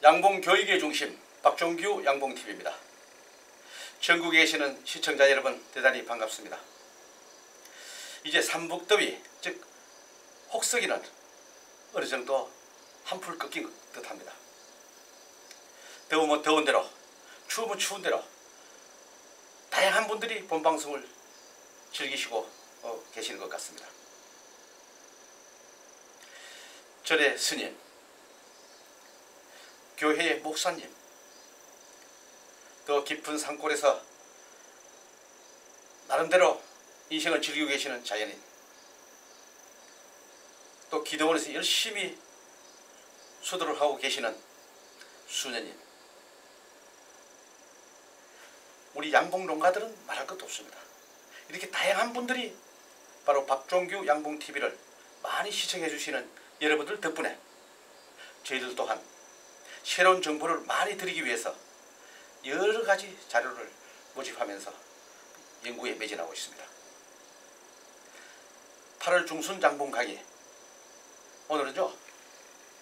양봉 교육의 중심 박종규 양봉TV입니다. 전국에 계시는 시청자 여러분 대단히 반갑습니다. 이제 삼북더위 즉 혹서기는 어느 정도 한풀 꺾인 듯합니다. 더우면 더운 대로 추우면 추운 대로 다양한 분들이 본방송을 즐기시고 계시는 것 같습니다. 절의 스님, 교회의 목사님, 더 깊은 산골에서 나름대로 인생을 즐기고 계시는 자연인, 또 기도원에서 열심히 수도를 하고 계시는 수녀님, 우리 양봉농가들은 말할 것도 없습니다. 이렇게 다양한 분들이 바로 박종규 양봉TV를 많이 시청해 주시는 여러분들 덕분에 저희들 또한 새로운 정보를 많이 드리기 위해서 여러 가지 자료를 모집하면서 연구에 매진하고 있습니다. 8월 중순 양봉 강의, 오늘은요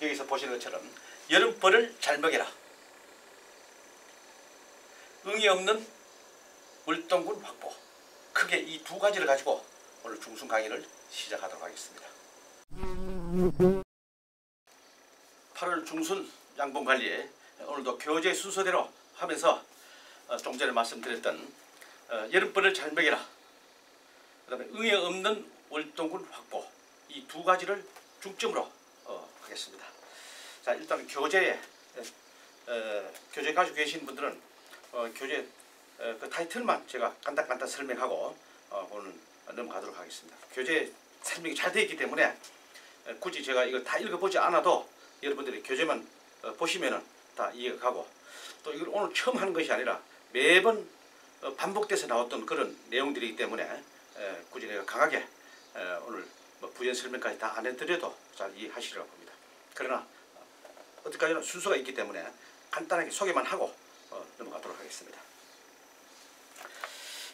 여기서 보시는 것처럼 여름벌을 잘 먹여라, 응이 없는 울동군 확보, 크게 이 두 가지를 가지고 오늘 중순 강의를 시작하도록 하겠습니다. 8월 중순 양봉 관리에 오늘도 교재 순서대로 하면서 좀 전에 말씀드렸던 여름벌을 잘 먹여라, 그 다음에 응애 없는 월동군 확보, 이 두 가지를 중점으로 하겠습니다. 자, 일단 교재 가지고 계신 분들은 교재 그 타이틀만 제가 간단간단 설명하고 오늘 넘어가도록 하겠습니다. 교재 설명이 잘 되어 있기 때문에 굳이 제가 이걸 다 읽어보지 않아도 여러분들이 교재만 보시면은 다 이해가 가고, 또 이걸 오늘 처음 하는 것이 아니라 매번 반복돼서 나왔던 그런 내용들이기 때문에 굳이 내가 강하게 오늘 뭐 부연 설명까지 다 안 해드려도 잘 이해하시리라고 봅니다. 그러나 어디까지나 순서가 있기 때문에 간단하게 소개만 하고 넘어가도록 하겠습니다.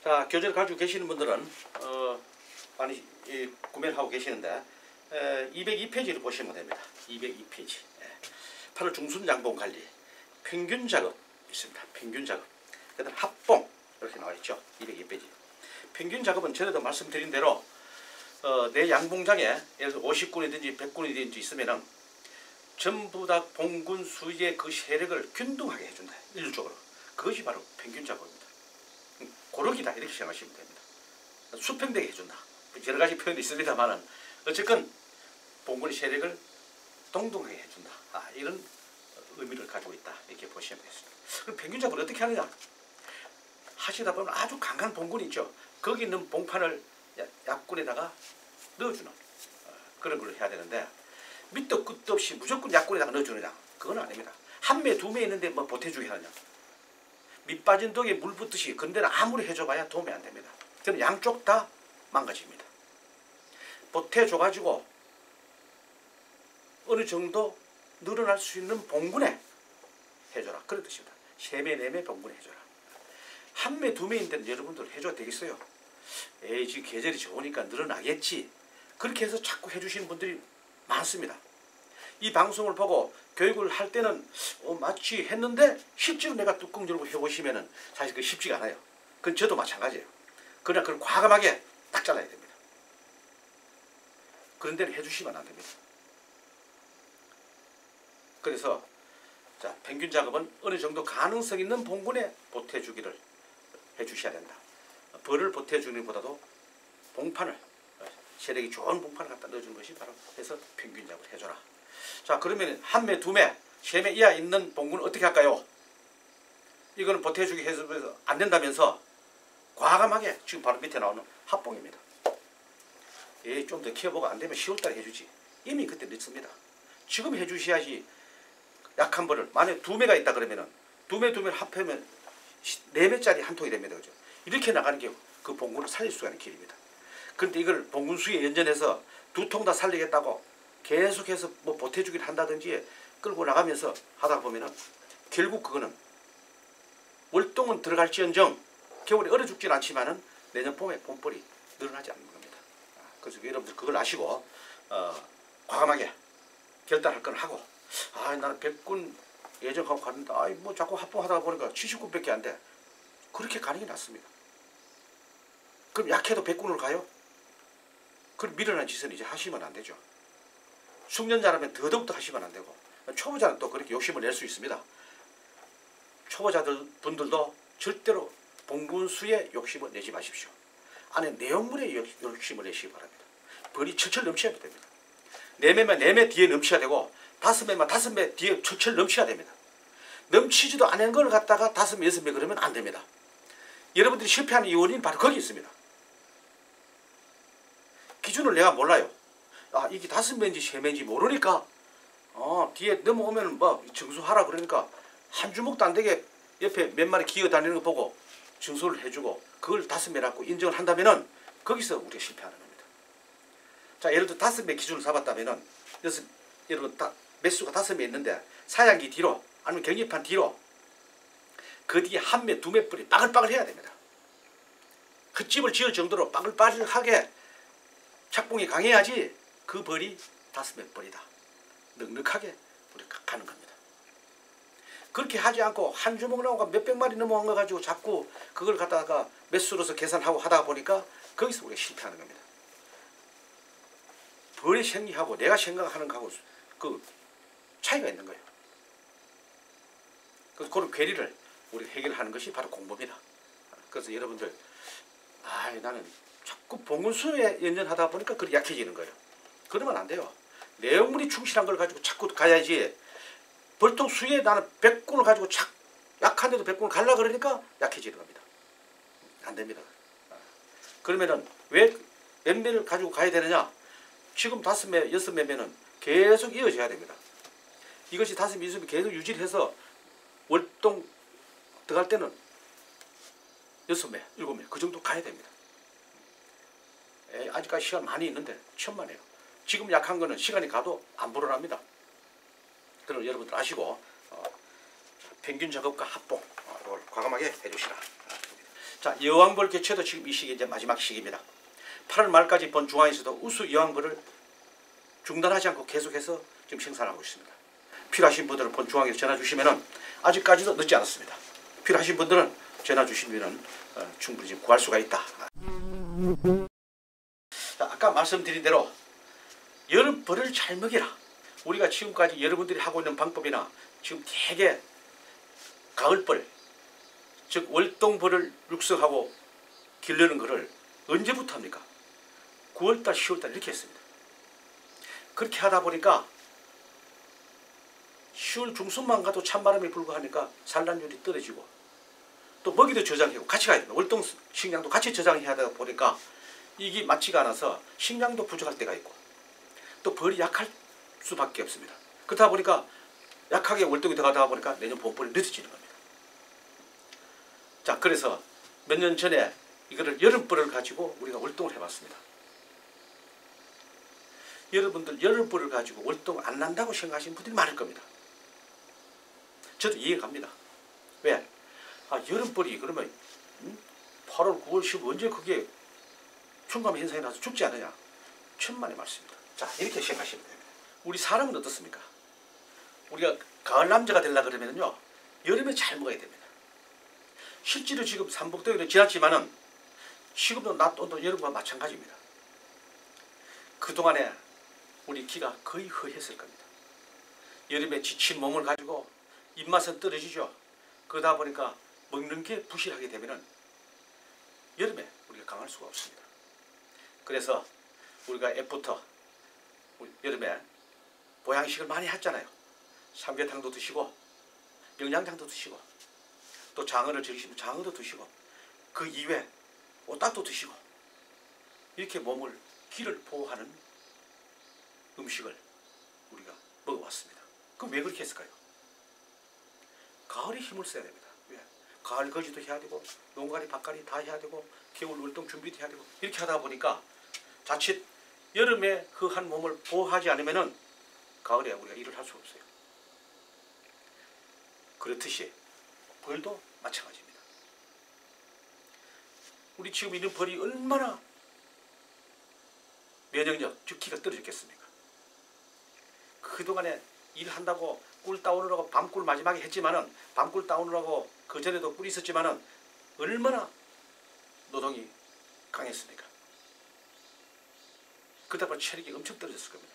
자, 교재를 가지고 계시는 분들은 많이 구매를 하고 계시는데 202페이지를 보시면 됩니다. 202페이지. 8월 중순 양봉 관리 평균 작업 있습니다. 평균 작업. 그 다음 합봉 이렇게 나와 있죠. 202페이지. 평균 작업은 전에도 말씀드린 대로 내 양봉장에 예를 들어 50군이든지 100군이든지 있으면은 전부 다 봉군 수의 그 세력을 균등하게 해준다. 일률적으로. 그것이 바로 평균 작업입니다. 고르기다 이렇게 생각하시면 됩니다. 수평되게 해준다. 여러 가지 표현이 있습니다만은 어쨌건 봉군의 세력을 동등하게 해준다. 이런 의미를 가지고 있다. 이렇게 보시면 되겠습니다. 그럼 평균 작업을 어떻게 하느냐? 하시다 보면 아주 강한 봉군이 있죠. 거기 있는 봉판을 약군에다가 넣어주는 그런 걸 해야 되는데, 밑도 끝도 없이 무조건 약군에다가 넣어주느냐? 그건 아닙니다. 한 매, 두 매 있는데 뭐 보태주게 하느냐? 밑 빠진 독에 물 붓듯이 근데는 아무리 해줘봐야 도움이 안 됩니다. 그럼 양쪽 다 망가집니다. 보태줘가지고 어느 정도 늘어날 수 있는 봉군에 해줘라. 그런 뜻입니다. 3매, 4매 봉군에 해줘라. 한 매, 두 매인데는 여러분들 해줘도 되겠어요? 에이, 지금 계절이 좋으니까 늘어나겠지. 그렇게 해서 자꾸 해주시는 분들이 많습니다. 이 방송을 보고 교육을 할 때는 마치 했는데 실제로 내가 뚜껑 열고 해보시면은 사실 그 쉽지가 않아요. 그건 저도 마찬가지예요. 그러나 그걸 과감하게 딱 잘라야 됩니다. 그런 데는 해주시면 안 됩니다. 그래서 자, 평균 작업은 어느 정도 가능성 있는 봉군에 보태주기를 해주셔야 된다. 벌을 보태주는 것보다도 봉판을, 세력이 좋은 봉판을 갖다 넣어주는 것이 바로 해서 평균 작업을 해줘라. 자, 그러면 한 매, 두 매, 세 매 이하 있는 봉군은 어떻게 할까요? 이거는 보태주기 해서 안 된다면서 과감하게 지금 바로 밑에 나오는 합봉입니다. 좀 더 키워보고 안 되면 10월달에 해주지. 이미 그때 늦습니다. 지금 해주셔야지. 약한 벌을 만약에 2매가 있다 그러면은 2매를 합하면 4매짜리 한 통이 됩니다. 그죠? 이렇게 나가는 게 그 봉군을 살릴 수가 있는 길입니다. 그런데 이걸 봉군 수에 연전해서 2통 다 살리겠다고 계속해서 뭐 보태주기를 한다든지 끌고 나가면서 하다 보면은 결국 그거는 월동은 들어갈지언정 겨울에 얼어 죽진 않지만은 내년 봄에 봄벌이 늘어나지 않는 겁니다. 그래서 여러분들 그걸 아시고 과감하게 결단할 건 하고, 나는 100군 예정하고 갔는데 아이 뭐 자꾸 합봉하다 보니까 79밖에 안 돼. 그렇게 가는 게 낫습니다. 그럼 약해도 백군으로 가요? 그럼 미련한 짓은 이제 하시면 안 되죠. 숙련자라면 더더욱더 하시면 안 되고 초보자는 또 그렇게 욕심을 낼 수 있습니다. 초보자들 분들도 절대로 봉군수에 욕심을 내지 마십시오. 안에 내용물에 욕심을 내시기 바랍니다. 벌이 철철 넘쳐야 됩니다. 4매면 4매 뒤에 넘쳐야 되고 5매면 5매 뒤에 철철 넘쳐야 됩니다. 넘치지도 않은 걸 갖다가 5매 6매 그러면 안 됩니다. 여러분들이 실패하는 요인은 바로 거기 있습니다. 기준을 내가 몰라요. 아 이게 5매인지 3매인지 모르니까 뒤에 넘어오면 뭐 증수하라 그러니까 한 주먹도 안 되게 옆에 몇 마리 기어다니는 거 보고 증수를 해주고 그걸 5매라고 인정을 한다면은 거기서 우리가 실패하는 겁니다. 자 예를 들어 5매 기준을 잡았다면은 여러분 매수가 5매 있는데 사양기 뒤로 아니면 경기판 뒤로 그 뒤에 1매 2매 뿔이 빠글빠글 해야 됩니다. 흙집을 지을 정도로 빠글빠글하게 착봉이 강해야지 그 벌이 5매 뿔이다. 넉넉하게 우리가 가는 겁니다. 그렇게 하지 않고 한 주먹 나오고 몇백 마리 넘어간 거 가지고 자꾸 그걸 갖다가 매수로서 계산하고 하다 보니까 거기서 우리가 실패하는 겁니다. 벌의 생리하고 내가 생각하는 거하고 그 차이가 있는 거예요. 그래서 그런 괴리를 우리가 해결하는 것이 바로 공부입니다. 그래서 여러분들 나는 자꾸 봉군수에 연연하다 보니까 그렇게 약해지는 거예요. 그러면 안 돼요. 내용물이 충실한 걸 가지고 자꾸 가야지. 벌통 수에 나는 백군을 가지고 약한데도 백군을 갈라 그러니까 약해지는 겁니다. 안 됩니다. 그러면은 왜 몇 매를 가지고 가야 되느냐? 지금 5매, 6매면은 계속 이어져야 됩니다. 이것이 5매, 6매 계속 유지를 해서 월동 들어갈 때는 6매, 7매 그 정도 가야 됩니다. 아직까지 시간 많이 있는데 천만에요. 지금 약한 거는 시간이 가도 안 불어납니다. 그럼 여러분들 아시고 평균 작업과 합봉 이걸 과감하게 해주시라. 자 여왕벌 개체도 지금 이 시기 이제 마지막 시기입니다. 8월 말까지 본 중앙에서도 우수 여왕벌을 중단하지 않고 계속해서 지금 생산하고 있습니다. 필요하신 분들은 본 중앙에서 전화 주시면은 아직까지도 늦지 않았습니다. 필요하신 분들은 전화 주시면은 충분히 지금 구할 수가 있다. 자, 아까 말씀드린 대로 여름벌을 잘 먹이라. 우리가 지금까지 여러분들이 하고 있는 방법이나 지금 되게 가을벌 즉 월동벌을 육성하고 기르는 것을 언제부터 합니까? 9월달 10월달 이렇게 했습니다. 그렇게 하다 보니까 10월 중순만 가도 찬바람이 불고 하니까 산란율이 떨어지고 또 먹이도 저장하고 같이 가야 됩니다. 월동 식량도 같이 저장해야 하다 보니까 이게 맞지가 않아서 식량도 부족할 때가 있고 또 벌이 약할 수밖에 없습니다. 그렇다 보니까 약하게 월동이 들어가다 보니까 내년 봄벌이 늦어지는 겁니다. 자 그래서 몇 년 전에 이거를 여름벌을 가지고 우리가 월동을 해봤습니다. 여러분들 여름벌을 가지고 월동 안 난다고 생각하시는 분들이 많을 겁니다. 저도 이해가 갑니다. 왜? 여름벌이 그러면 8월 9월 10월 언제 그게 충감 현상이 나서 죽지 않느냐? 천만의 말씀입니다. 자 이렇게 생각하시면 됩니다. 우리 사람은 어떻습니까? 우리가 가을 남자가 되려고 그러면요 여름에 잘 먹어야 됩니다. 실제로 지금 삼복더위는 지났지만은 지금도 낮 온도 여름과 마찬가지입니다. 그동안에 우리 기가 거의 허했을 겁니다. 여름에 지친 몸을 가지고 입맛은 떨어지죠. 그러다 보니까 먹는 게 부실하게 되면은 여름에 우리가 강할 수가 없습니다. 그래서 우리가 애부터 여름에 보양식을 많이 했잖아요. 삼계탕도 드시고 영양장도 드시고 또 장어를 즐기시면 장어도 드시고 그 이외에 오딱도 드시고 이렇게 몸을 기를 보호하는 음식을 우리가 먹어왔습니다. 그럼 왜 그렇게 했을까요? 가을에 힘을 써야 됩니다. 왜? 가을 거지도 해야 되고 농가리 밭가리 다 해야 되고 겨울 월동 준비도 해야 되고 이렇게 하다 보니까 자칫 여름에 그 한 몸을 보호하지 않으면은 가을에 우리가 일을 할 수 없어요. 그렇듯이 벌도 마찬가지입니다. 우리 지금 있는 벌이 얼마나 면역력, 즉 기가 떨어졌겠습니까? 그동안에 일한다고 꿀 따오느라고 밤꿀 마지막에 했지만은 밤꿀 따오느라고 그 전에도 꿀이 있었지만은 얼마나 노동이 강했습니까? 그러다 보니 체력이 엄청 떨어졌을 겁니다.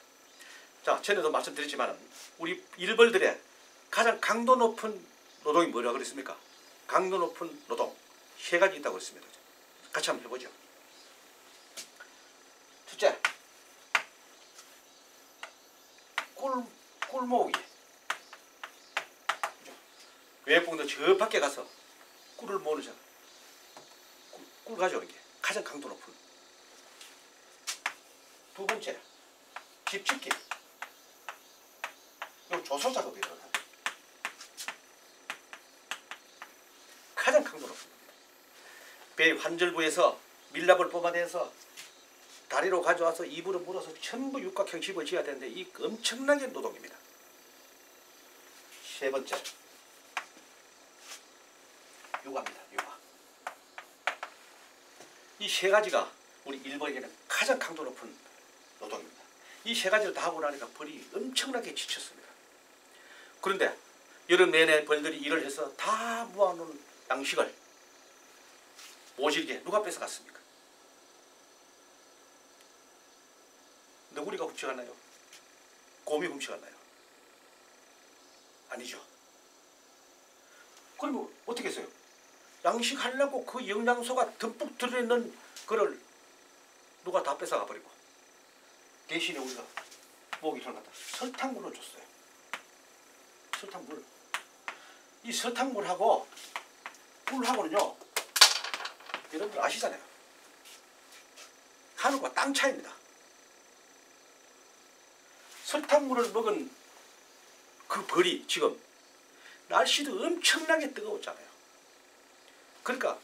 자, 전에도 말씀드렸지만은 우리 일벌들의 가장 강도 높은 노동이 뭐라고 그랬습니까? 강도 높은 노동 세 가지 있다고 했습니다. 같이 한번 해보죠. 첫째, 꿀 모으기. 외국도 저 밖에 가서 꿀을 모으는 자, 꿀 가져오는 게 가장 강도 높은. 두 번째, 집 짓기. 이 조소 작업이 들어가요. 가장 강도 높습니다. 배 환절부에서 밀랍을 뽑아내서 다리로 가져와서 입으로 물어서 전부 육각형 집을 지어야 되는데 이 엄청나게 노동입니다. 세 번째, 육아입니다. 육아. 이 세 가지가 우리 일벌에게는 가장 강도 높은 노동입니다. 이 세 가지를 다 하고 나니까 벌이 엄청나게 지쳤습니다. 그런데 여름 내내 벌들이 일을 해서 다 모아놓은 양식을 모질게 누가 뺏어갔습니까? 근데 우리가 훔쳐갔나요? 곰이 훔쳐갔나요? 아니죠. 그러면 어떻게 했어요? 양식하려고 그 영양소가 듬뿍 들어있는 그걸 누가 다 뺏어가 버리고 대신에 우리가 모기를 갖다 설탕물을 줬어요. 설탕물. 이 설탕물하고 꿀하고는요, 여러분들 아시잖아요. 하늘과 땅 차이입니다. 설탕물을 먹은 그 벌이 지금 날씨도 엄청나게 뜨거웠잖아요. 그러니까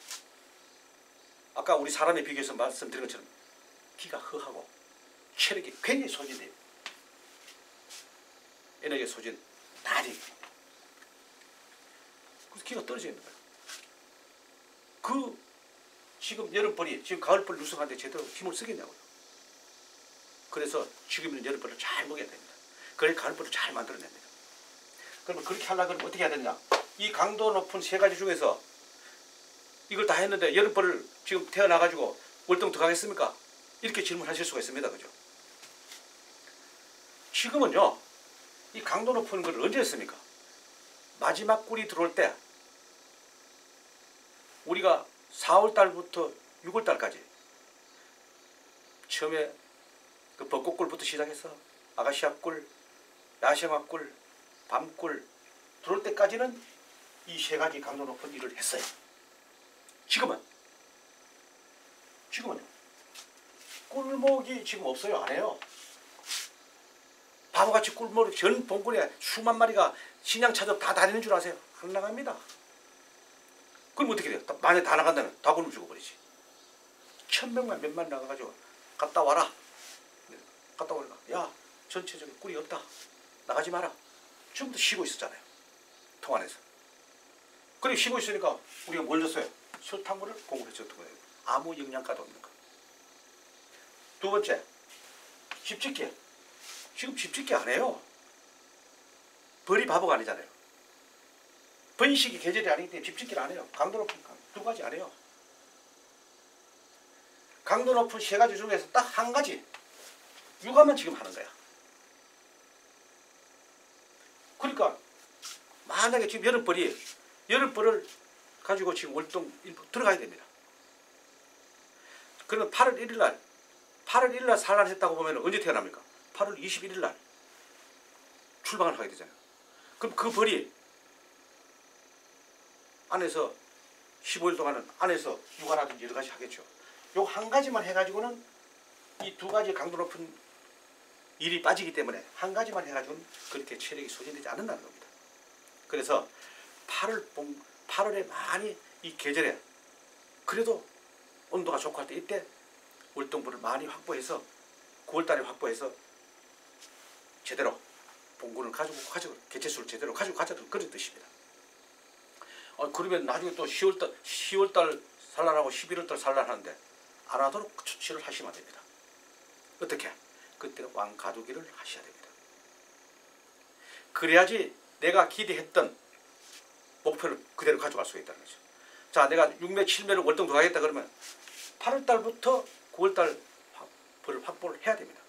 아까 우리 사람에 비교해서 말씀드린 것처럼 기가 허하고 체력이 굉장히 소진돼요. 에너지 소진 날이. 그래서 기가 떨어져 있는 거예요. 그 지금 여름벌이 지금 가을벌 유성하는데 제대로 힘을 쓰겠냐고요. 그래서 지금 있는 여름벌을 잘 먹여야 됩니다. 그래 가을벌을 잘 만들어냅니다. 그러면 그렇게 하려면 어떻게 해야 되느냐. 이 강도 높은 세 가지 중에서 이걸 다 했는데 여름벌을 지금 태어나가지고 월동 들어가겠습니까? 이렇게 질문하실 수가 있습니다. 그죠? 지금은요, 이 강도 높은 걸 언제 했습니까? 마지막 꿀이 들어올 때 우리가 4월달부터 6월달까지 처음에 그 벚꽃꿀부터 시작해서 아가씨아꿀, 야생화꿀, 밤꿀 들어올 때까지는 이 세 가지 강도 높은 일을 했어요. 지금은요. 꿀목이 지금 없어요. 안 해요. 바보같이 꿀목이 전 봉골에 수만 마리가 식량 찾아 다 다니는 줄 아세요? 안 나갑니다. 그럼 어떻게 돼요? 만약에 다 나간다면 다 굶어 죽어버리지. 1000명만 몇만 나가가지고 갔다 와라. 갔다 오니까 야, 전체적인 꿀이 없다. 나가지 마라. 지금부터 쉬고 있었잖아요. 통 안에서. 그리고 쉬고 있으니까 우리가 뭘 줬어요? 설탕물을 공급해 줬던 거예요. 아무 영양가도 없는 거. 두 번째, 집짓기. 지금 집짓기 안 해요. 벌이 바보가 아니잖아요. 번식이 계절이 아니기 때문에 집짓기를 안 해요. 강도 높은 두 가지 안 해요. 강도 높은 세 가지 중에서 딱 한 가지, 육아만 지금 하는 거야. 그러니까 만약에 지금 여름벌을 가지고 지금 월동 들어가야 됩니다. 그러면 8월 1일 날 산란했다고 보면 언제 태어납니까? 8월 21일 날 출방을 하게 되잖아요. 그럼 그 벌이 안에서 15일 동안은 안에서 육아라든지 여러 가지 하겠죠. 요 한 가지만 해가지고는 이 두 가지 강도 높은 일이 빠지기 때문에 한 가지만 해가지고는 그렇게 체력이 소진되지 않는다는 겁니다. 그래서 8월에 많이 이 계절에 그래도 온도가 좋고 할 때 이때 월동벌을 많이 확보해서 9월달에 확보해서 제대로 봉군을 가지고 개체수를 제대로 가지고 가자는 그런 뜻입니다. 그러면 나중에 또 10월달 산란하고 11월달 산란하는데 안 하도록 조치를 하시면 됩니다. 어떻게? 그때는 왕가두기를 하셔야 됩니다. 그래야지 내가 기대했던 목표를 그대로 가져갈 수가 있다는 거죠. 자, 내가 6매, 7매를 월등 들어가겠다 그러면 8월달부터 9월달 벌을 확보를 해야 됩니다.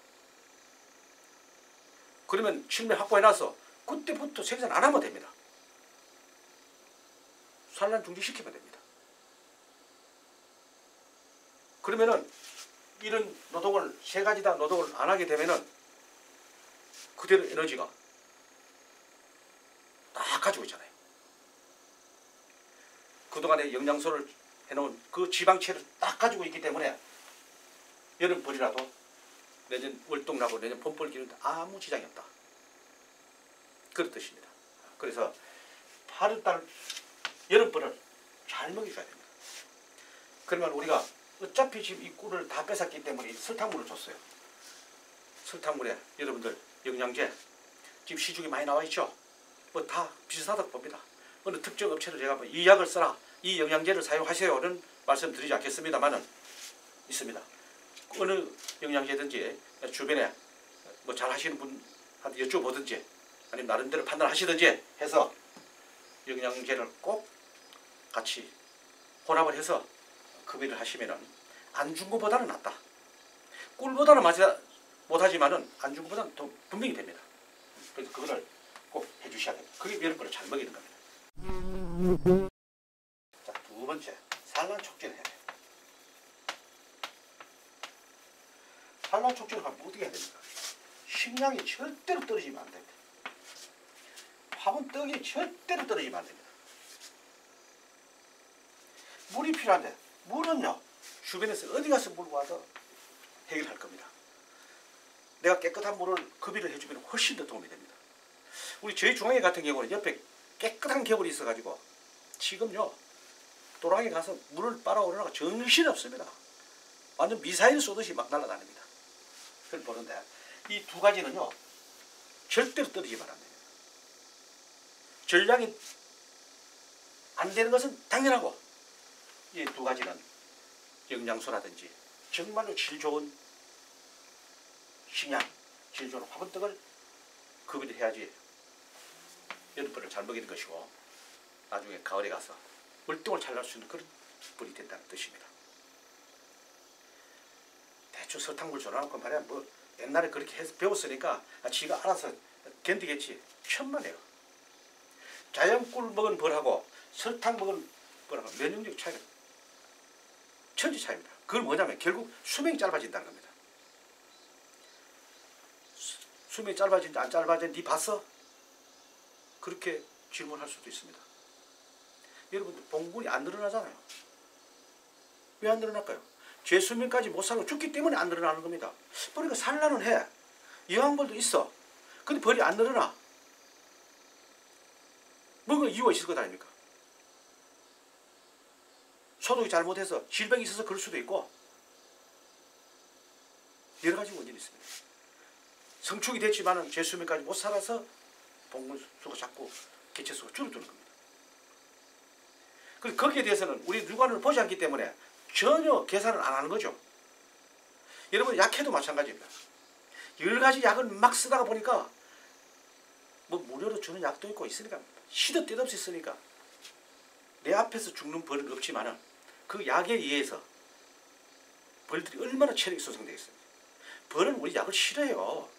그러면 7매 확보해놔서 그때부터 생산 안 하면 됩니다. 산란 중지시키면 됩니다. 그러면은 이런 노동을 세 가지 다 노동을 안 하게 되면은 그대로 에너지가 딱 가지고 있잖아요. 그동안에 영양소를 해놓은 그 지방체를 딱 가지고 있기 때문에 여름벌이라도 내년 월동나고 내년 봄벌 기는데 아무 지장이 없다. 그런 뜻입니다. 그래서 8월달 여름벌을 잘 먹여줘야 됩니다. 그러면 우리가 어차피 지금 이 꿀을 다 뺏었기 때문에 설탕물을 줬어요. 설탕물에 여러분들 영양제 지금 시중에 많이 나와 있죠. 뭐 다 비슷하다고 봅니다. 어느 특정 업체를 제가 이 약을 써라, 이 영양제를 사용하세요는 말씀드리지 않겠습니다만은 있습니다. 어느 영양제든지 주변에 뭐 잘 하시는 분한테 여쭤보든지 아니면 나름대로 판단하시든지 해서 영양제를 꼭 같이 혼합을 해서 급여를 하시면은 안 준 것보다는 낫다. 꿀보다는 못하지만은 안 준 것보다는 더 분명히 됩니다. 그래서 그거를 꼭 해주셔야 됩니다. 그게 여러분을 잘 먹이는 겁니다. 자, 두 번째, 산란 촉진을 해야 돼요. 산란 촉진을 하면 어떻게 해야 됩니까? 식량이 절대로 떨어지면 안 됩니다. 화분 떡이 절대로 떨어지면 안 됩니다. 물이 필요한데 물은요 주변에서 어디 가서 물 와도 해결할 겁니다. 내가 깨끗한 물을 급여를 해주면 훨씬 더 도움이 됩니다. 우리 저희 중앙회 같은 경우는 옆에 깨끗한 겨울이 있어가지고 지금요 도랑에 가서 물을 빨아오려고 정신없습니다. 완전 미사일 쏘듯이 막 날아다닙니다. 그걸 보는데 이 두 가지는요 절대로 떨어지면 안 됩니다. 전량이 안 되는 것은 당연하고 이 두 가지는 영양소라든지 정말로 질 좋은 식량, 질 좋은 화분떡을 급여를 해야지 여름벌을 잘 먹이는 것이고 나중에 가을에 가서 월등을 잘 날 수 있는 그런 벌이 된다는 뜻입니다. 대충 설탕물 줘놓고 말이야 뭐 옛날에 그렇게 해서 배웠으니까 지가 알아서 견디겠지. 천만에요. 자연꿀 먹은 벌하고 설탕 먹은 벌하고 면역력 차이가 천지 차이입니다. 그건 뭐냐면 결국 수명이 짧아진다는 겁니다. 수명이 짧아진지 안 짧아진지 니 봤어? 그렇게 질문할 수도 있습니다. 여러분들 봉군이 안 늘어나잖아요. 왜 안 늘어날까요? 제 수명까지 못 살고 죽기 때문에 안 늘어나는 겁니다. 그러니까 산란은 해. 여왕벌도 있어. 근데 벌이 안 늘어나. 뭔가 이유가 있을 것 아닙니까? 소독이 잘못해서 질병이 있어서 그럴 수도 있고 여러 가지 원인이 있습니다. 성축이 됐지만 제 수명까지 못 살아서 봉군 수가 자꾸 개체수가 줄어드는 겁니다. 그래서 거기에 대해서는 우리 육안을 보지 않기 때문에 전혀 계산을 안 하는 거죠. 여러분 약해도 마찬가지입니다. 여러 가지 약을 막 쓰다가 보니까 뭐 무료로 주는 약도 있고 있으니까 시도 때도 없이 쓰니까 내 앞에서 죽는 벌은 없지만은 그 약에 의해서 벌들이 얼마나 체력이 소생되어 있습니다. 벌은 우리 약을 싫어해요.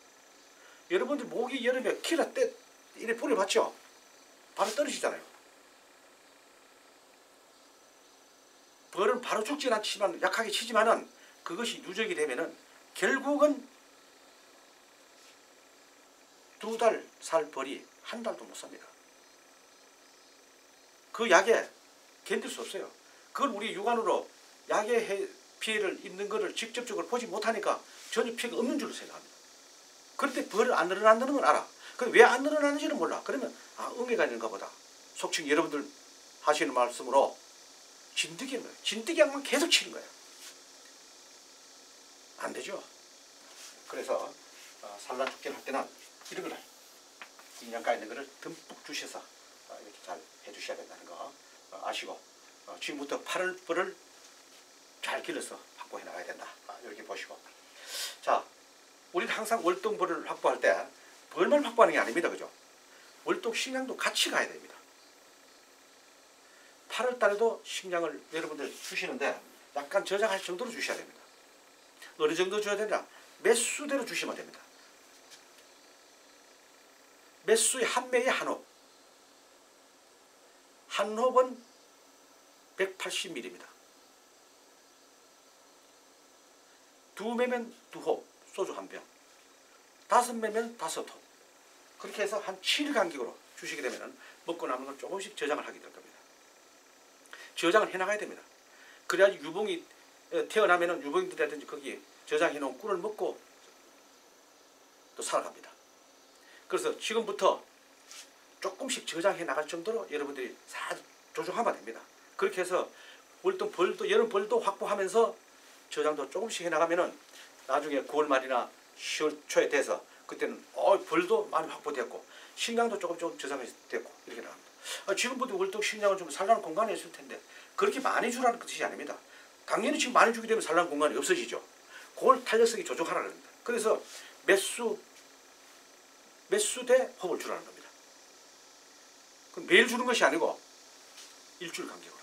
여러분들 모기 여름에 키라 때 이래 뿌려봤죠? 바로 떨어지잖아요. 벌은 바로 죽진 않지만 약하게 치지만은 그것이 누적이 되면은 결국은 2달 살 벌이 1달도 못 삽니다. 그 약에 견딜 수 없어요. 그걸 우리 육안으로 약의 피해를 입는 것을 직접적으로 보지 못하니까 전혀 피해가 없는 줄로 생각합니다. 그런데 벌을 안 늘어난다는 건 알아. 근데 왜 안 늘어나는지는 몰라. 그러면 응애가 있는가 보다. 속칭 여러분들 하시는 말씀으로 진드기인 거예요. 진드기 약만 계속 치는 거예요. 안 되죠. 그래서 산란 촉진을 할 때는 이런 거를 인양가 있는 거를 듬뿍 주셔서 이렇게 잘 해주셔야 된다는 거 아시고 지금부터 8월 벌을 잘 길러서 확보해 나가야 된다. 이렇게 보시고 자 우리는 항상 월등벌을 확보할 때 벌만 확보하는 게 아닙니다. 그죠? 월동 식량도 같이 가야 됩니다. 8월 달에도 식량을 여러분들 주시는데 약간 저장할 정도로 주셔야 됩니다. 어느 정도 줘야 되냐? 매수대로 주시면 됩니다. 매수의 한 매에 한 홉. 한 홉은 180ml입니다. 두 매면 두 홉, 소주 한 병. 다섯 매면 다섯 홉. 그렇게 해서 한 7일 간격으로 주시게 되면 먹고 남은 걸 조금씩 저장을 하게 될 겁니다. 저장을 해나가야 됩니다. 그래야지 유봉이 태어나면은 유봉이라든지 거기에 저장해 놓은 꿀을 먹고 또 살아갑니다. 그래서 지금부터 조금씩 저장해 나갈 정도로 여러분들이 조정하면 됩니다. 그렇게 해서 월동 벌도 여름 벌도 확보하면서 저장도 조금씩 해 나가면은 나중에 9월 말이나 10월 초에 돼서 그때는 벌도 많이 확보됐고 식량도 조금 저장이 됐고 이렇게 나갑니다. 지금부터 월동 식량을 좀 살라는 공간이 있을 텐데 그렇게 많이 주라는 뜻이 아닙니다. 당연히 지금 많이 주게 되면 살라는 공간이 없어지죠. 그걸 탄력성이 조정하라는 겁니다. 그래서 매수대 홉을 주라는 겁니다. 그럼 매일 주는 것이 아니고 일주일 간격으로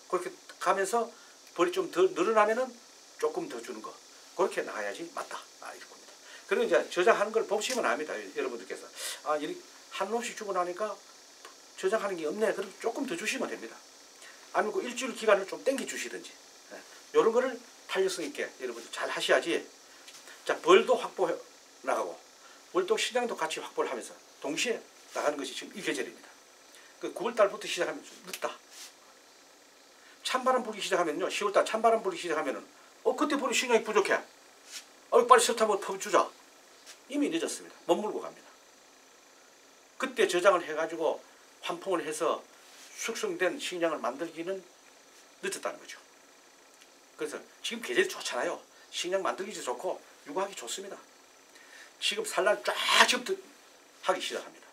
그렇게 가면서 벌이 좀 더 늘어나면은 조금 더 주는 거 그렇게 나가야지 맞다. 이럴 겁니다. 그리고 이제 저장하는 걸 보시면 압니다. 여러분들께서 이렇게 한 놈씩 주고 나니까 저장하는 게 없네. 그럼 조금 더 주시면 됩니다. 아니면 그 일주일 기간을 좀 땡겨 주시든지 이런 거를 탄력성 있게 여러분들 잘 하셔야지. 자, 벌도 확보해 나가고 월동 시장도 같이 확보를 하면서 동시에 나가는 것이 지금 이 계절입니다. 그 9월달부터 시작하면 좀 늦다. 찬바람 불기 시작하면요. 10월달 찬바람 불기 시작하면은 그때 보니 식량이 부족해. 빨리 설탕을 퍼주자. 이미 늦었습니다. 못 물고 갑니다. 그때 저장을 해가지고 환풍을 해서 숙성된 식량을 만들기는 늦었다는 거죠. 그래서 지금 계절이 좋잖아요. 식량 만들기 좋고 유구하기 좋습니다. 지금 산란 쫙 지금부터 하기 시작합니다.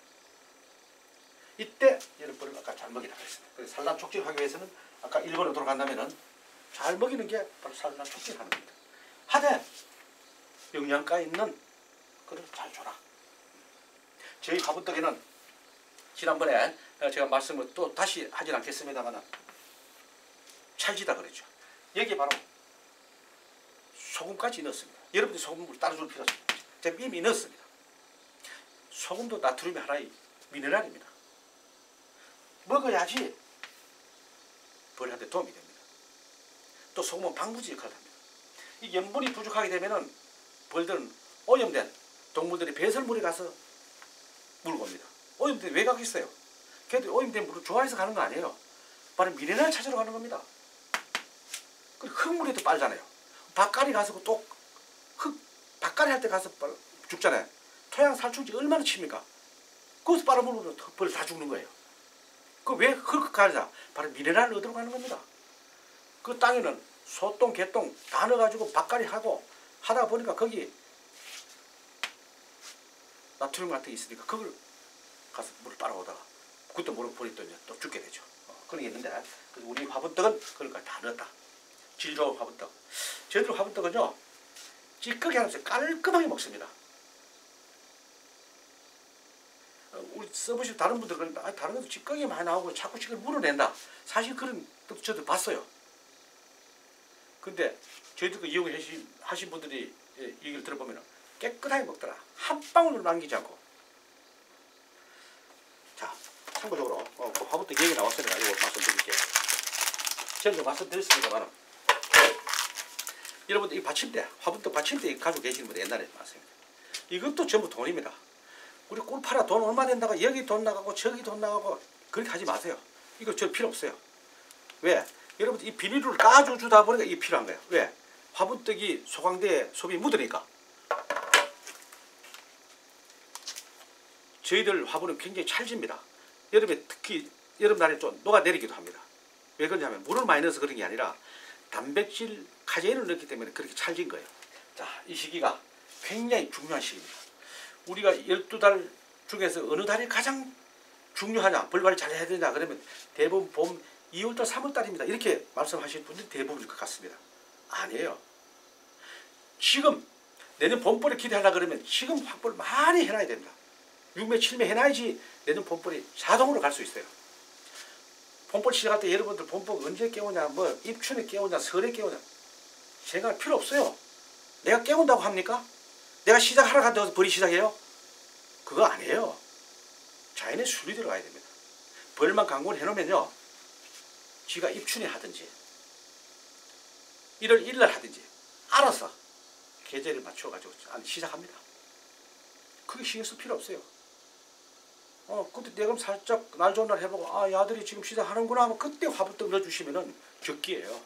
이때 여러분은 아까 잘 먹이라고 했습니다. 그래서 산란 촉진하기 위해서는 아까 1번으로 돌아간다면은 잘 먹이는 게 바로 산란 촉진하는 겁니다. 하되 영양가 있는 그걸 잘 줘라. 저희 화분떡에는 지난번에 제가 말씀을 또 다시 하진 않겠습니다만 찰지다 그랬죠. 여기에 바로 소금까지 넣었습니다. 여러분들이 소금을 따라줄 필요 없습니다. 제가 이미 넣었습니다. 소금도 나트륨의 하나의 미네랄입니다. 먹어야지 벌한테 도움이 됩니다. 또 소금은 방부제 역할을 합니다. 이 염분이 부족하게 되면은 벌들은 오염된 동물들이 배설물에 가서 물고 옵니다. 오염된 왜 가겠어요? 걔들이 오염된 물을 좋아해서 가는 거 아니에요. 바로 미네랄 찾으러 가는 겁니다. 흙물에도 빨잖아요. 밭갈이 가서 또 밭갈이 할 때 가서 죽잖아요. 토양 살충제 얼마나 칩니까? 거기서 빨아먹으면 벌 다 죽는 거예요. 그 왜 흙 가자? 바로 미네랄을 얻으러 가는 겁니다. 그 땅에는 소똥, 개똥 다 넣어가지고 밭갈이 하고 하다 보니까 거기 나트륨 같은 게 있으니까 그걸 가서 물을 빨아오다가 그것도 모르고 벌이 또 죽게 되죠. 그런 게 있는데 우리 화분떡은 그런 걸 다 넣었다. 질 좋은 화분떡. 저희들 화분떡은요 찌꺼기 하면서 깔끔하게 먹습니다. 우리 써보시면 다른 분들 그러니까 다른 것도 찌꺼기 많이 나오고 자꾸 찌꺼기 물어낸다. 사실 그런 것도 저도 봤어요. 근데 저희들 그 이용하신 분들이 얘기를 들어보면 깨끗하게 먹더라. 한 방울도 남기지 않고. 자, 참고적으로 그 화분떡 얘기 나왔으니까 이거 말씀드릴게요. 제가 말씀드렸습니다만 여러분들 이 받침대, 화분떡 받침대 가지고 계시는 분들 옛날에 말씀입니다. 이것도 전부 돈입니다. 우리 꿀 팔아 돈 얼마 된다고 여기 돈 나가고 저기 돈 나가고 그렇게 하지 마세요. 이거 저 필요 없어요. 왜? 여러분들 이 비닐을 까주다 보니까 이게 필요한 거예요. 왜? 화분떡이 소강대에 솜이 묻으니까. 저희들 화분은 굉장히 찰집니다. 여름에 특히 여름날에 좀 녹아내리기도 합니다. 왜 그러냐면 물을 많이 넣어서 그런 게 아니라 단백질 카제인을 넣기 때문에 그렇게 찰진 거예요. 자, 이 시기가 굉장히 중요한 시기입니다. 우리가 12달 중에서 어느 달이 가장 중요하냐, 벌발이 잘 해야 되냐 그러면 대부분 봄 2월달 3월달입니다. 이렇게 말씀하시는 분들이 대부분일 것 같습니다. 아니에요. 지금 내년 봄벌에 기대하려고 그러면 지금 확보를 많이 해놔야 됩니다. 6매 7매 해놔야지 내년 봄벌이 자동으로 갈 수 있어요. 봄벌 시작할 때 여러분들 봄벌 언제 깨우냐, 뭐 입춘에 깨우냐, 설에 깨우냐 생각할 필요 없어요. 내가 깨운다고 합니까? 내가 시작하러 간다고 벌이 시작해요? 그거 아니에요. 자연의 순리 들어가야 됩니다. 벌만 강구를 해놓으면요, 지가 입춘에 하든지 1월 1일 하든지 알아서 계절에 맞춰가지고 시작합니다. 그게 신경 쓸 필요 없어요. 근데 내가 살짝 날 좋은 날 해보고, 아, 야들이 지금 시작하는구나 하면 그때 화부터 넣어주시면은 적기예요.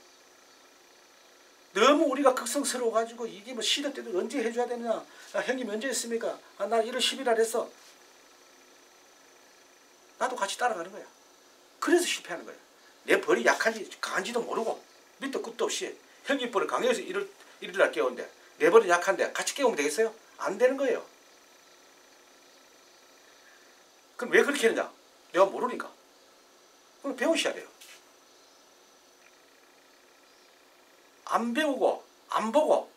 너무 우리가 극성스러워가지고 이게 뭐 시대 때도 언제 해줘야 되느냐, 야, 형님 언제 했습니까? 아, 나 1월 10일 했어. 나도 같이 따라가는 거야. 그래서 실패하는 거야. 내 벌이 약한지 강한지도 모르고 밑도 끝도 없이 형님 벌을 강해서 1일 날 깨우는데 내 벌이 약한데 같이 깨우면 되겠어요? 안 되는 거예요. 그럼 왜 그렇게 했느냐? 내가 모르니까. 그럼 배우셔야 돼요. 안 배우고 안 보고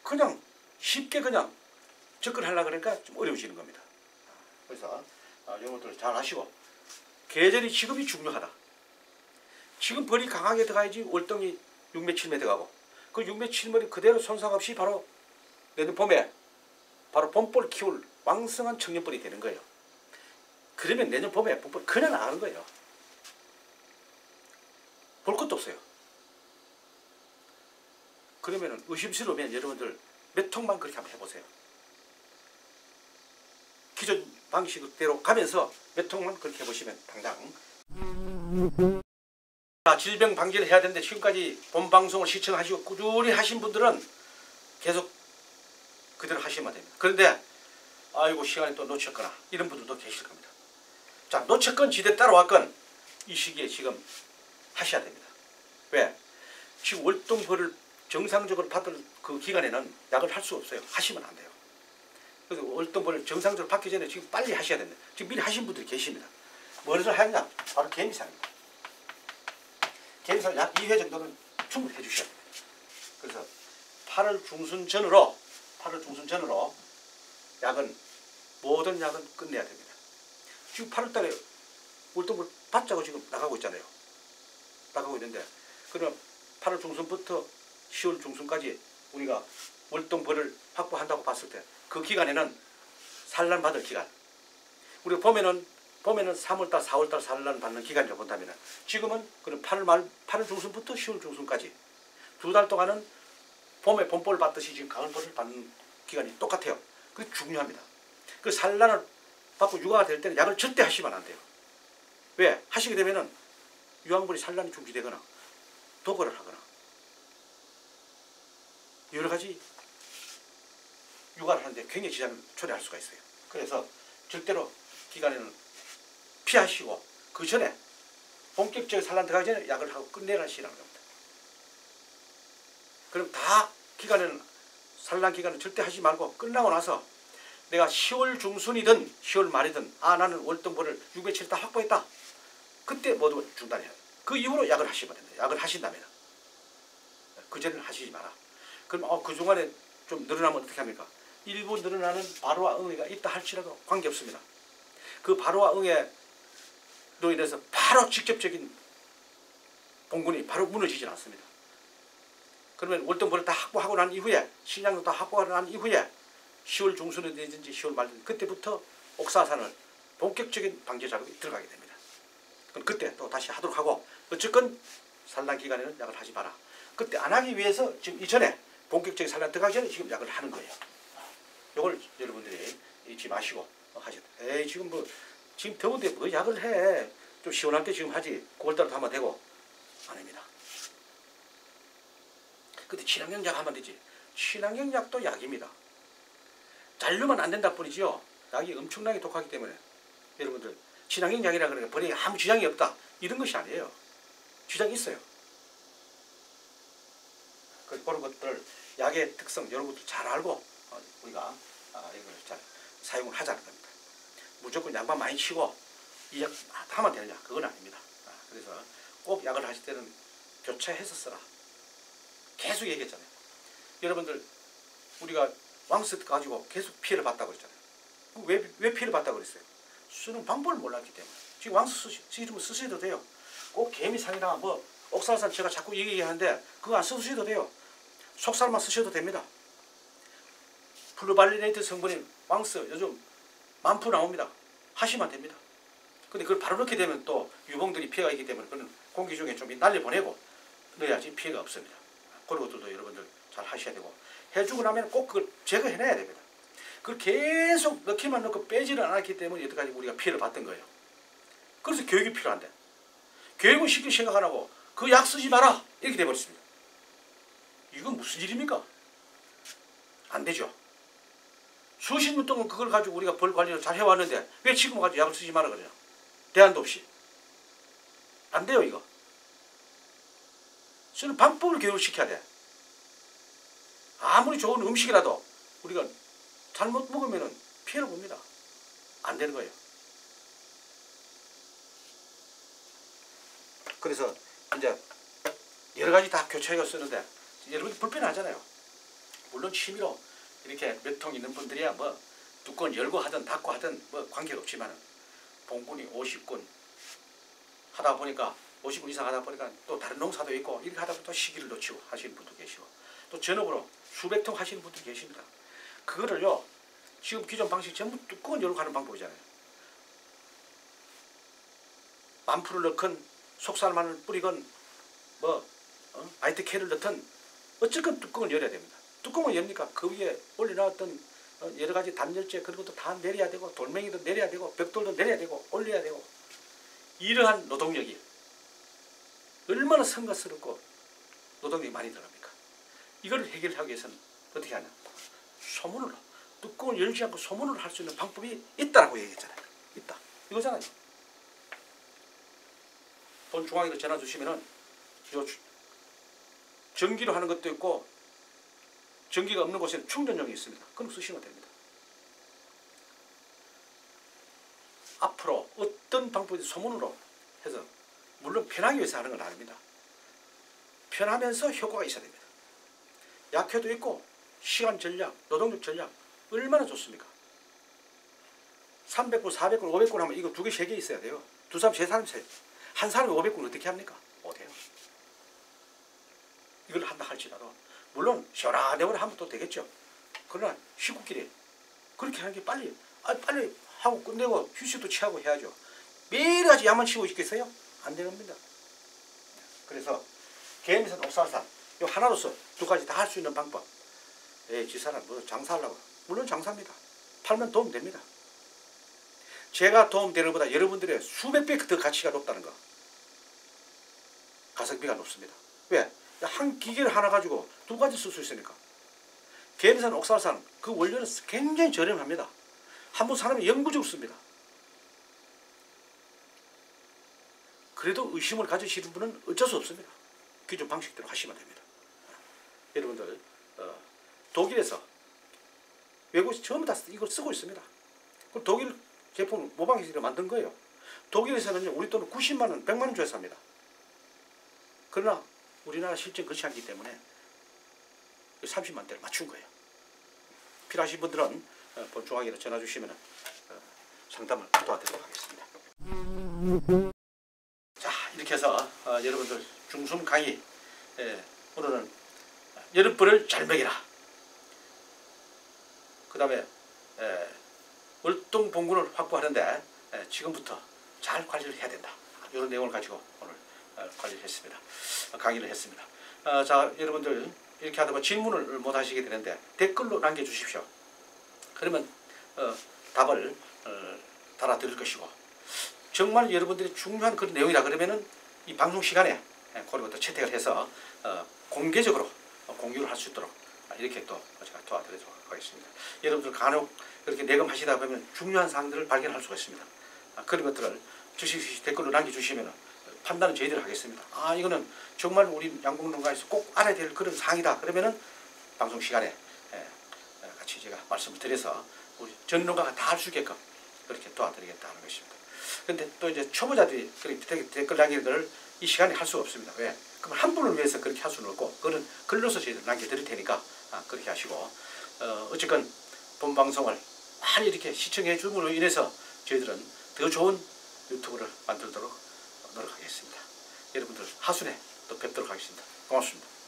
그냥 쉽게 그냥 접근하려고 그러니까 좀 어려워지는 겁니다. 그래서 이런 것들을 잘 하시고, 계절이 지금이 중요하다. 지금 벌이 강하게 들어가야지 월등히 6매 7매 들어가고, 그 6매 7매를 그대로 손상 없이 바로 내년 봄에 바로 봄벌 키울 왕성한 청년벌이 되는 거예요. 그러면 내년 봄에 봄벌 그냥 나가는 거예요. 볼 것도 없어요. 그러면 의심스러우면 여러분들 몇 통만 그렇게 한번 해보세요. 기존 방식대로 가면서 몇 통만 그렇게 해보시면 당장. 질병 방지를 해야 되는데 지금까지 본방송을 시청하시고 꾸준히 하신 분들은 계속 그대로 하시면 됩니다. 그런데 아이고 시간이 또 놓쳤거나 이런 분들도 계실 겁니다. 자, 놓쳤건 지대 따라왔건 이 시기에 지금 하셔야 됩니다. 왜? 지금 월동벌을 정상적으로 받을 그 기간에는 약을 할 수 없어요. 하시면 안 돼요. 그래서 월동벌을 정상적으로 받기 전에 지금 빨리 하셔야 됩니다. 지금 미리 하신 분들이 계십니다. 뭐를 하느냐? 바로 개미상입니다. 개미상 약 2회 정도는 충분히 해주셔야 됩니다. 그래서 8월 중순 전으로 약은 모든 약은 끝내야 됩니다. 지금 8월 달에 월동벌 받자고 지금 나가고 있잖아요. 나가고 있는데, 그럼 8월 중순부터 10월 중순까지 우리가 월동벌을 확보한다고 봤을 때 그 기간에는 산란 받을 기간, 우리가 봄에는 3월달 4월달 산란 받는 기간이라고 본다면 지금은 그럼 8월 중순부터 10월 중순까지 2달 동안은 봄에 봄벌 받듯이 지금 가을벌을 받는 기간이 똑같아요. 그게 중요합니다. 그 산란을 받고 육아가 될 때는 약을 절대 하시면 안 돼요. 왜? 하시게 되면은 유황벌이 산란이 중지되거나 독거를 하거나 여러 가지 육아를 하는데 굉장히 지장을 초래할 수가 있어요. 그래서 절대로 기간에는 피하시고 그 전에 본격적인 산란 들어가기 전에 약을 하고 끝내라는 시라는 겁니다. 그럼 다 기간에는 산란 기간은 절대 하지 말고 끝나고 나서 내가 10월 중순이든 10월 말이든 나는 월동벌을 6매 7일 다 확보했다. 그때 모두 중단해야 돼요. 그 이후로 약을 하시면 됩니다. 약을 하신다면. 그 전에는 하시지 마라. 그럼 그 중간에 좀 늘어나면 어떻게 합니까? 일부 늘어나는 발호와 응애가 있다 할지라도 관계없습니다. 그 발호와 응애로 인해서 바로 직접적인 봉군이 바로 무너지진 않습니다. 그러면 월동벌을 다 확보하고 난 이후에 식량도 다 확보하고 난 이후에 10월 중순이든지 10월 말이든지 그때부터 옥사산을 본격적인 방제 작업이 들어가게 됩니다. 그럼 그때 또 다시 하도록 하고, 어쨌건 산란 기간에는 약을 하지 마라. 그때 안 하기 위해서 지금 이전에 본격적인 산란 들어가기 전에 지금 약을 하는 거예요. 이걸 여러분들이 잊지 마시고 하셔야 돼요. 에이 지금 더운데 뭐 약을 해. 좀 시원할 때 지금 하지. 9월달도 하면 되고. 아닙니다. 그때 친환경약 하면 되지. 친환경약도 약입니다. 잔류만 안 된다 뿐이지요. 약이 엄청나게 독하기 때문에 여러분들 친환경약이라 그러니까 벌에 아무 지장이 없다. 이런 것이 아니에요. 지장이 있어요. 그런 것들 약의 특성 이런 것들 잘 알고 우리가 이걸 잘 사용을 하자는 겁니다. 무조건 약만 많이 치고 이 약 하면 되느냐? 그건 아닙니다. 그래서 꼭 약을 하실 때는 교차해서 써라. 계속 얘기했잖아요. 여러분들 우리가 왕스 가지고 계속 피해를 봤다고 했잖아요. 왜 피해를 봤다고 그랬어요? 쓰는 방법을 몰랐기 때문에. 지금 왕수 쓰셔도 돼요. 꼭 개미상이나 뭐 옥살산 제가 자꾸 얘기하는데 그거 안 쓰셔도 돼요. 속살만 쓰셔도 됩니다. 플루발리네이트 성분인 왕스 요즘 만푸 나옵니다. 하시면 됩니다. 근데 그걸 바로 넣게 되면 또 유봉들이 피해가 있기 때문에 그는 공기 중에 좀 날려보내고 넣어야지 피해가 없습니다. 그런 것들도 여러분들 잘 하셔야 되고, 해주고 나면 꼭 그걸 제거해내야 됩니다. 그걸 계속 넣기만 넣고 빼지를 않았기 때문에 여태까지 우리가 피해를 봤던 거예요. 그래서 교육이 필요한데, 교육은 쉽게 생각 안 하고 그 약 쓰지 마라 이렇게 돼버렸습니다. 이건 무슨 일입니까? 안 되죠. 수십 년 동안 그걸 가지고 우리가 벌 관리를 잘 해왔는데 왜 지금 가지고 약을 쓰지 마라 그래요? 대안도 없이. 안 돼요 이거. 쓰는 방법을 교육시켜야 돼. 아무리 좋은 음식이라도 우리가 잘못 먹으면 피해를 봅니다. 안 되는 거예요. 그래서 이제 여러 가지 다 교체해서 쓰는데 여러분들 불편하잖아요. 물론 취미로 이렇게 몇 통 있는 분들이야 뭐 뚜껑 열고 하든 닫고 하든 뭐 관계가 없지만은 봉군이 50군 하다 보니까 50군 이상 하다 보니까 또 다른 농사도 있고 이렇게 하다 보니까 또 시기를 놓치고 하시는 분도 계시고 또 전업으로 수백 통 하시는 분도 계십니다. 그거를요 지금 기존 방식 전부 뚜껑을 열고 하는 방법이잖아요. 만푸를 넣건 속살만을 뿌리건 뭐 아이트케를 넣든 어쨌건 뚜껑을 열어야 됩니다. 뚜껑을 여니까 그 위에 올려놨던 여러 가지 단열재 그런 것도 다 내려야 되고 돌멩이도 내려야 되고 벽돌도 내려야 되고 올려야 되고 이러한 노동력이 얼마나 성가스럽고 노동력이 많이 들어갑니까? 이걸 해결하기 위해서는 어떻게 하냐? 소문으로 뚜껑을 열지 않고 소문으로 할 수 있는 방법이 있다라고 얘기했잖아요. 있다. 이거잖아요. 본 중앙에도 전화 주시면은 요 전기로 하는 것도 있고 전기가 없는 곳에는 충전용이 있습니다. 그럼 쓰시면 됩니다. 앞으로 어떤 방법이든 소문으로 해서 물론 편하기 위해서 하는 건 아닙니다. 편하면서 효과가 있어야 됩니다. 약효도 있고 시간 전략, 노동력 전략 얼마나 좋습니까? 300군, 400군, 500군 하면 이거 2개, 3개 있어야 돼요. 두 사람, 세 사람, 한 사람이 500군 어떻게 합니까? 못해요. 이걸 한다 할지라도 물론 시원하대로 하면 또 되겠죠. 그러나 식구끼리 그렇게 하는 게 빨리 하고 끝내고 휴식도 취하고 해야죠. 매일같이 야만 치고 있겠어요? 안 되는 겁니다. 그래서 개미산, 옥살산 이 하나로서 두 가지 다 할 수 있는 방법. 지사람 뭐 장사하려고 물론 장사입니다. 팔면 도움 됩니다. 제가 도움되는 것보다 여러분들의 수백 배 더 가치가 높다는 거. 가성비가 높습니다. 왜? 한 기계를 하나 가지고 두 가지 쓸 수 있으니까. 개미산, 옥살산 그 원료는 굉장히 저렴합니다. 한번 사람이 영구적으로 씁니다. 그래도 의심을 가지시는 분은 어쩔 수 없습니다. 기존 방식대로 하시면 됩니다. 여러분들 독일에서 외국에서 전부 다 이걸 쓰고 있습니다. 그 독일 제품을 모방해서 만든 거예요. 독일에서는 우리 돈은 90만 원, 100만 원 줘야 삽니다. 그러나 우리나라 실제 그렇지 않기 때문에 30만 대를 맞춘 거예요. 필요하신 분들은 본중앙에로 전화 주시면 상담을 도와드리도록 하겠습니다. 자, 이렇게 해서 여러분들 중순 강의 오늘은 여름벌을 잘 먹이라. 그 다음에 월동봉군을 확보하는데 지금부터 잘 관리를 해야 된다. 이런 내용을 가지고 오늘 관리를 했습니다. 강의를 했습니다. 자, 여러분들 이렇게 하다 보면 질문을 못 하시게 되는데 댓글로 남겨주십시오. 그러면 답을 달아드릴 것이고 정말 여러분들이 중요한 그런 내용이라 그러면은 이 방송 시간에 그런 것도 채택을 해서 공개적으로 공유를 할 수 있도록 이렇게 또 제가 도와드리도록 하겠습니다. 여러분들 간혹 그렇게 내검하시다 보면 중요한 사항들을 발견할 수가 있습니다. 그런 것들을 댓글로 남겨주시면 판단은 저희들이 하겠습니다. 이거는 정말 우리 양봉농가에서 꼭 알아야 될 그런 사항이다. 그러면은 방송 시간에 같이 제가 말씀을 드려서 우리 전 농가가 다 할 수 있게끔 그렇게 도와드리겠다 하는 것입니다. 그런데 또 이제 초보자들이 그렇게 댓글 남기는 이 시간에 할 수가 없습니다. 왜? 그럼 한 분을 위해서 그렇게 할 수는 없고 그거는 글로서 저희들 남겨드릴 테니까 그렇게 하시고 어쨌건 본 방송을 많이 이렇게 시청해 줌으로 인해서 저희들은 더 좋은 유튜브를 만들도록 노력하겠습니다. 여러분들 하순에 또 뵙도록 하겠습니다. 고맙습니다.